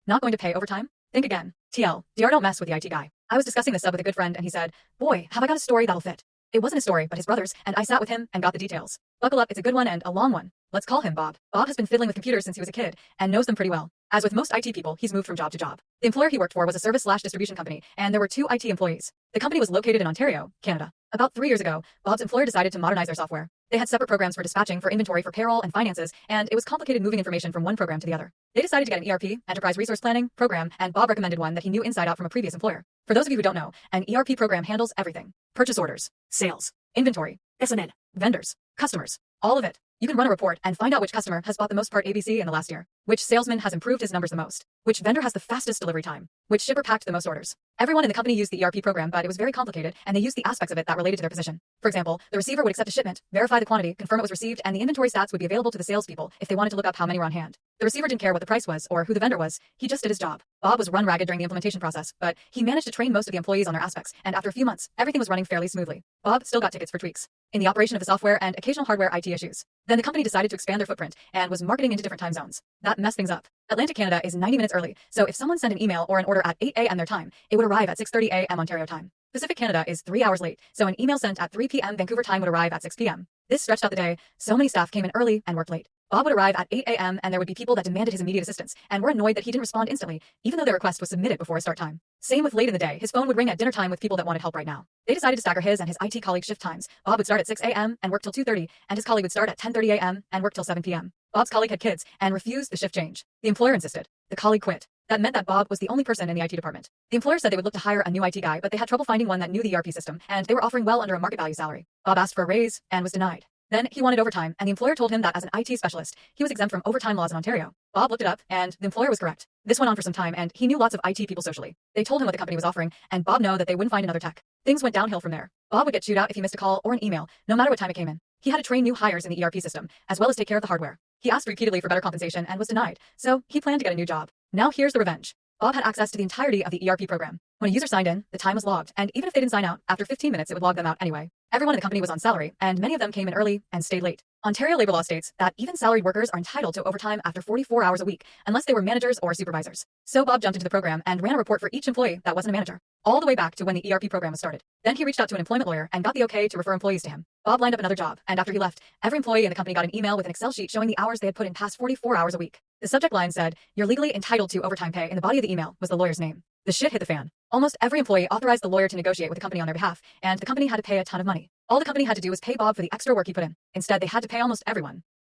Not going to pay overtime? Think again. TL, DR don't mess with the IT guy. I was discussing this sub with a good friend and he said, boy, have I got a story that'll fit. It wasn't a story, but his brother's, and I sat with him and got the details. Buckle up, it's a good one and a long one. Let's call him Bob. Bob has been fiddling with computers since he was a kid and knows them pretty well. As with most IT people, he's moved from job to job. The employer he worked for was a service/distribution company, and there were 2 IT employees. The company was located in Ontario, Canada. About 3 years ago, Bob's employer decided to modernize their software. They had separate programs for dispatching, for inventory, for payroll, and finances, and it was complicated moving information from one program to the other. They decided to get an ERP, Enterprise Resource Planning, program, and Bob recommended one that he knew inside out from a previous employer. For those of you who don't know, an ERP program handles everything. Purchase orders, sales, inventory, SNN, vendors, customers, all of it. You can run a report and find out which customer has bought the most part ABC in the last year, which salesman has improved his numbers the most, which vendor has the fastest delivery time, which shipper packed the most orders. Everyone in the company used the ERP program, but it was very complicated, and they used the aspects of it that related to their position. For example, the receiver would accept a shipment, verify the quantity, confirm it was received, and the inventory stats would be available to the salespeople if they wanted to look up how many were on hand. The receiver didn't care what the price was or who the vendor was, he just did his job. Bob was run ragged during the implementation process, but he managed to train most of the employees on their aspects, and after a few months, everything was running fairly smoothly. Bob still got tickets for tweaks in the operation of the software and occasional hardware IT issues. Then the company decided to expand their footprint and was marketing into different time zones. That messed things up. Atlantic Canada is 90 minutes early, so if someone sent an email or an order at 8 a.m. their time, it would arrive at 6:30 a.m. Ontario time. Pacific Canada is 3 hours late, so an email sent at 3 p.m. Vancouver time would arrive at 6 p.m. This stretched out the day. So many staff came in early and worked late. Bob would arrive at 8 a.m. and there would be people that demanded his immediate assistance and were annoyed that he didn't respond instantly, even though their request was submitted before his start time. Same with late in the day. His phone would ring at dinner time with people that wanted help right now. They decided to stagger his and his IT colleague's shift times. Bob would start at 6 a.m. and work till 2:30, and his colleague would start at 10:30 a.m. and work till 7 p.m. Bob's colleague had kids and refused the shift change. The employer insisted. The colleague quit. That meant that Bob was the only person in the IT department. The employer said they would look to hire a new IT guy, but they had trouble finding one that knew the ERP system, and they were offering well under a market value salary. Bob asked for a raise and was denied. Then he wanted overtime, and the employer told him that as an IT specialist, he was exempt from overtime laws in Ontario. Bob looked it up, and the employer was correct. This went on for some time, and he knew lots of IT people socially. They told him what the company was offering, and Bob knew that they wouldn't find another tech. Things went downhill from there. Bob would get chewed out if he missed a call or an email, no matter what time it came in. He had to train new hires in the ERP system, as well as take care of the hardware. He asked repeatedly for better compensation and was denied, so he planned to get a new job. Now here's the revenge. Bob had access to the entirety of the ERP program. When a user signed in, the time was logged, and even if they didn't sign out, after 15 minutes it would log them out anyway. Everyone in the company was on salary, and many of them came in early and stayed late. Ontario labor law states that even salaried workers are entitled to overtime after 44 hours a week, unless they were managers or supervisors. So Bob jumped into the program and ran a report for each employee that wasn't a manager, all the way back to when the ERP program was started. Then he reached out to an employment lawyer and got the okay to refer employees to him. Bob lined up another job, and after he left, every employee in the company got an email with an Excel sheet showing the hours they had put in past 44 hours a week. The subject line said, "You're legally entitled to overtime pay," and the body of the email was the lawyer's name. The shit hit the fan. Almost every employee authorized the lawyer to negotiate with the company on their behalf, and the company had to pay a ton of money. All the company had to do was pay Bob for the extra work he put in. Instead, they had to pay almost everyone.